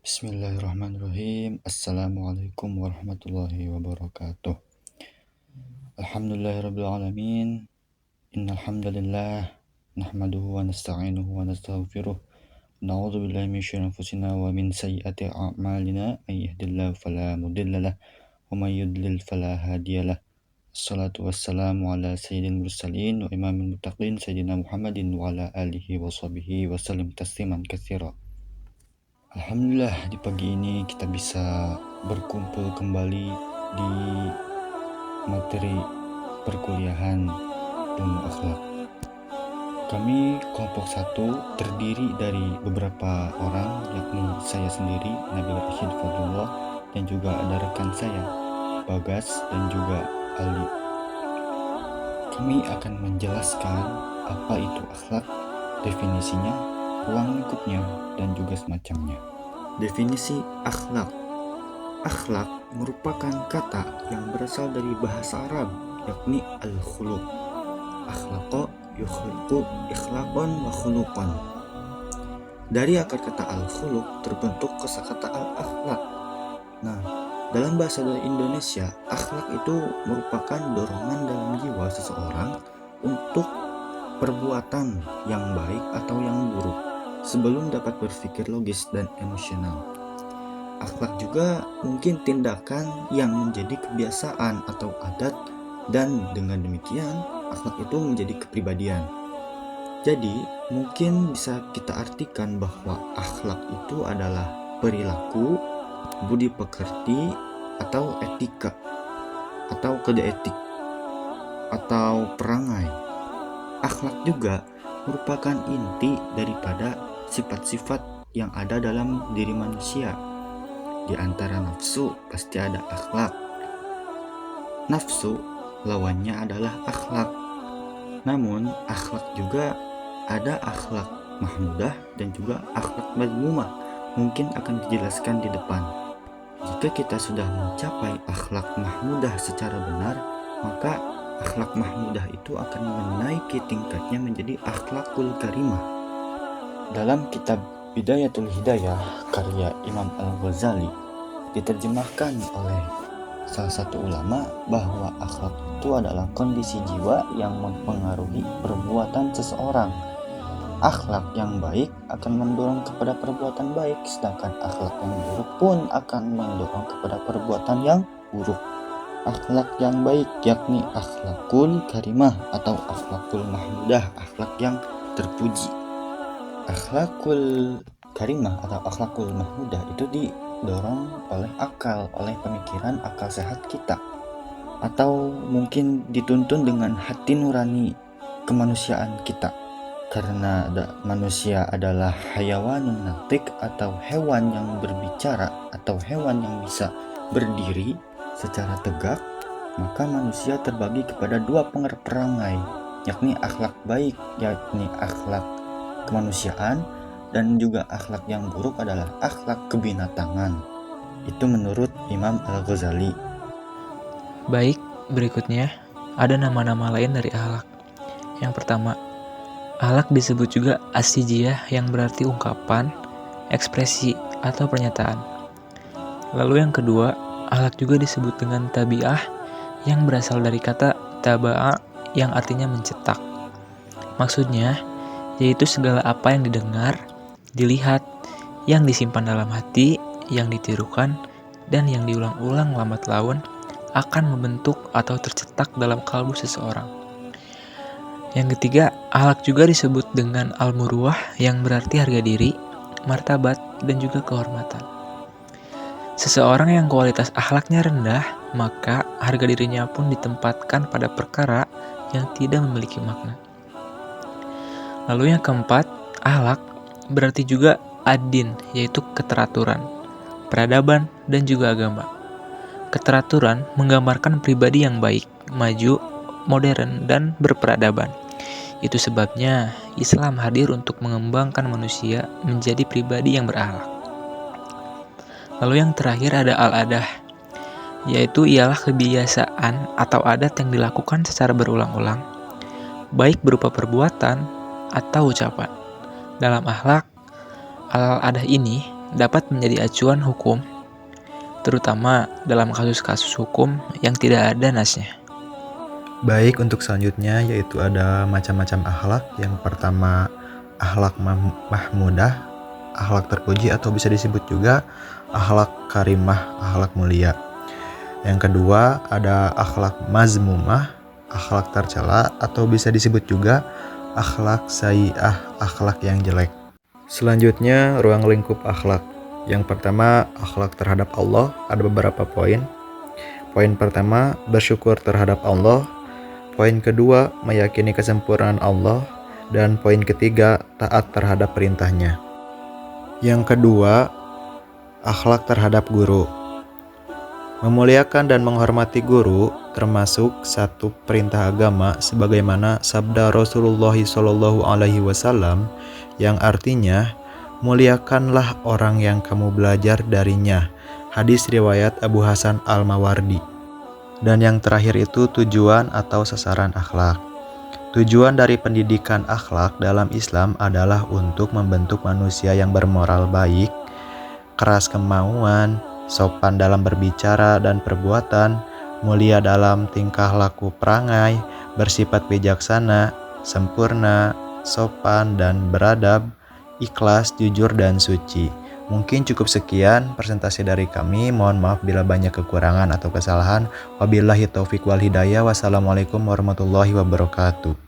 Bismillahirrahmanirrahim. Assalamualaikum warahmatullahi wabarakatuh. Alhamdulillahirabbil alamin. Innal hamdalillah nahmaduhu wa nasta'inuhu wa nastaghfiruh. Na'udzu billahi min syururi anfusina wa min sayyiati a'malina. May yahdihillahu fala mudilla lahu wa may yudlil fala hadiyalah. Assalatu wassalamu ala sayyidil mursalin wa imamil muttaqin sayyidina Muhammadin wa ala alihi wa sahbihi wa sallim tasliman katsira. Alhamdulillah, di pagi ini kita bisa berkumpul kembali di materi perkuliahan ilmu akhlak. Kami kelompok 1 terdiri dari beberapa orang, yakni saya sendiri, Nabil Rashid Fadlullah, dan juga ada rekan saya, Bagas dan juga Ali. Kami akan menjelaskan apa itu akhlak, definisinya, ruang lingkupnya, dan juga semacamnya. Definisi akhlak. Akhlak merupakan kata yang berasal dari bahasa Arab, yakni al-khuluq. Akhlaqa yukhliqu ikhlaqan wa khuluqan. Dari akar kata al-khuluq terbentuk kosakata al-akhlak. Nah, dalam bahasa Indonesia, akhlak itu merupakan dorongan dalam jiwa seseorang untuk perbuatan yang baik atau yang buruk sebelum dapat berpikir logis dan emosional. Akhlak juga mungkin tindakan yang menjadi kebiasaan atau adat, dan dengan demikian akhlak itu menjadi kepribadian. Jadi mungkin bisa kita artikan bahwa akhlak itu adalah perilaku, budi pekerti, atau etika, atau kode etik, atau perangai. Akhlak juga merupakan inti daripada sifat-sifat yang ada dalam diri manusia. Di antara nafsu pasti ada akhlak. Nafsu lawannya adalah akhlak. Namun akhlak juga ada akhlak mahmudah dan juga akhlak mazmumah. Mungkin akan dijelaskan di depan. Jika kita sudah mencapai akhlak mahmudah secara benar, maka akhlak mahmudah itu akan menaiki tingkatnya menjadi akhlakul karimah. Dalam kitab Bidayatul Hidayah karya Imam Al-Ghazali diterjemahkan oleh salah satu ulama bahwa akhlak itu adalah kondisi jiwa yang mempengaruhi perbuatan seseorang. Akhlak yang baik akan mendorong kepada perbuatan baik, sedangkan akhlak yang buruk pun akan mendorong kepada perbuatan yang buruk. Akhlak yang baik yakni akhlakul karimah atau akhlakul mahmudah, akhlak yang terpuji. Akhlakul karimah atau akhlakul mahmudah itu didorong oleh akal, oleh pemikiran akal sehat kita, atau mungkin dituntun dengan hati nurani kemanusiaan kita, karena manusia adalah hayawanun natik atau hewan yang berbicara atau hewan yang bisa berdiri secara tegak. Maka manusia terbagi kepada 2 perangai, yakni akhlak baik, yakni akhlak kemanusiaan, dan juga akhlak yang buruk adalah akhlak kebinatangan. Itu menurut Imam Al-Ghazali. Baik, berikutnya ada nama-nama lain dari akhlak. Yang pertama, akhlak disebut juga as-sijiyah yang berarti ungkapan, ekspresi, atau pernyataan. Lalu yang kedua, akhlak juga disebut dengan tabi'ah yang berasal dari kata taba'a yang artinya mencetak. Maksudnya, yaitu segala apa yang didengar, dilihat, yang disimpan dalam hati, yang ditirukan, dan yang diulang-ulang lambat laun akan membentuk atau tercetak dalam kalbu seseorang. Yang ketiga, akhlak juga disebut dengan al-muruah yang berarti harga diri, martabat, dan juga kehormatan. Seseorang yang kualitas akhlaknya rendah, maka harga dirinya pun ditempatkan pada perkara yang tidak memiliki makna. Lalu yang keempat, akhlak berarti juga ad-din, yaitu keteraturan, peradaban, dan juga agama. Keteraturan menggambarkan pribadi yang baik, maju, modern, dan berperadaban. Itu sebabnya Islam hadir untuk mengembangkan manusia menjadi pribadi yang berakhlak. Lalu yang terakhir ada al-adah, yaitu ialah kebiasaan atau adat yang dilakukan secara berulang-ulang, baik berupa perbuatan atau ucapan. Dalam akhlak, al-adah ini dapat menjadi acuan hukum, terutama dalam kasus-kasus hukum yang tidak ada nasnya. Baik, untuk selanjutnya yaitu ada macam-macam akhlak. Yang pertama, akhlak mahmudah, akhlak terpuji atau bisa disebut juga akhlak karimah, akhlak mulia. Yang kedua, ada akhlak mazmumah, akhlak tercela atau bisa disebut juga akhlak sayyi'ah, akhlak yang jelek. Selanjutnya, ruang lingkup akhlak. Yang pertama, akhlak terhadap Allah, ada beberapa poin. Poin pertama, bersyukur terhadap Allah. Poin kedua, meyakini kesempurnaan Allah. Dan poin ketiga, taat terhadap perintahnya. Yang kedua, akhlak terhadap guru. Memuliakan dan menghormati guru termasuk satu perintah agama sebagaimana sabda Rasulullah SAW yang artinya, muliakanlah orang yang kamu belajar darinya. Hadis riwayat Abu Hasan Al-Mawardi. Dan yang terakhir itu tujuan atau sasaran akhlak. Tujuan dari pendidikan akhlak dalam Islam adalah untuk membentuk manusia yang bermoral baik, keras kemauan, sopan dalam berbicara dan perbuatan, mulia dalam tingkah laku perangai, bersifat bijaksana, sempurna, sopan dan beradab, ikhlas, jujur dan suci. Mungkin cukup sekian presentasi dari kami. Mohon maaf bila banyak kekurangan atau kesalahan. Wabillahi taufik wal hidayah. Wassalamualaikum warahmatullahi wabarakatuh.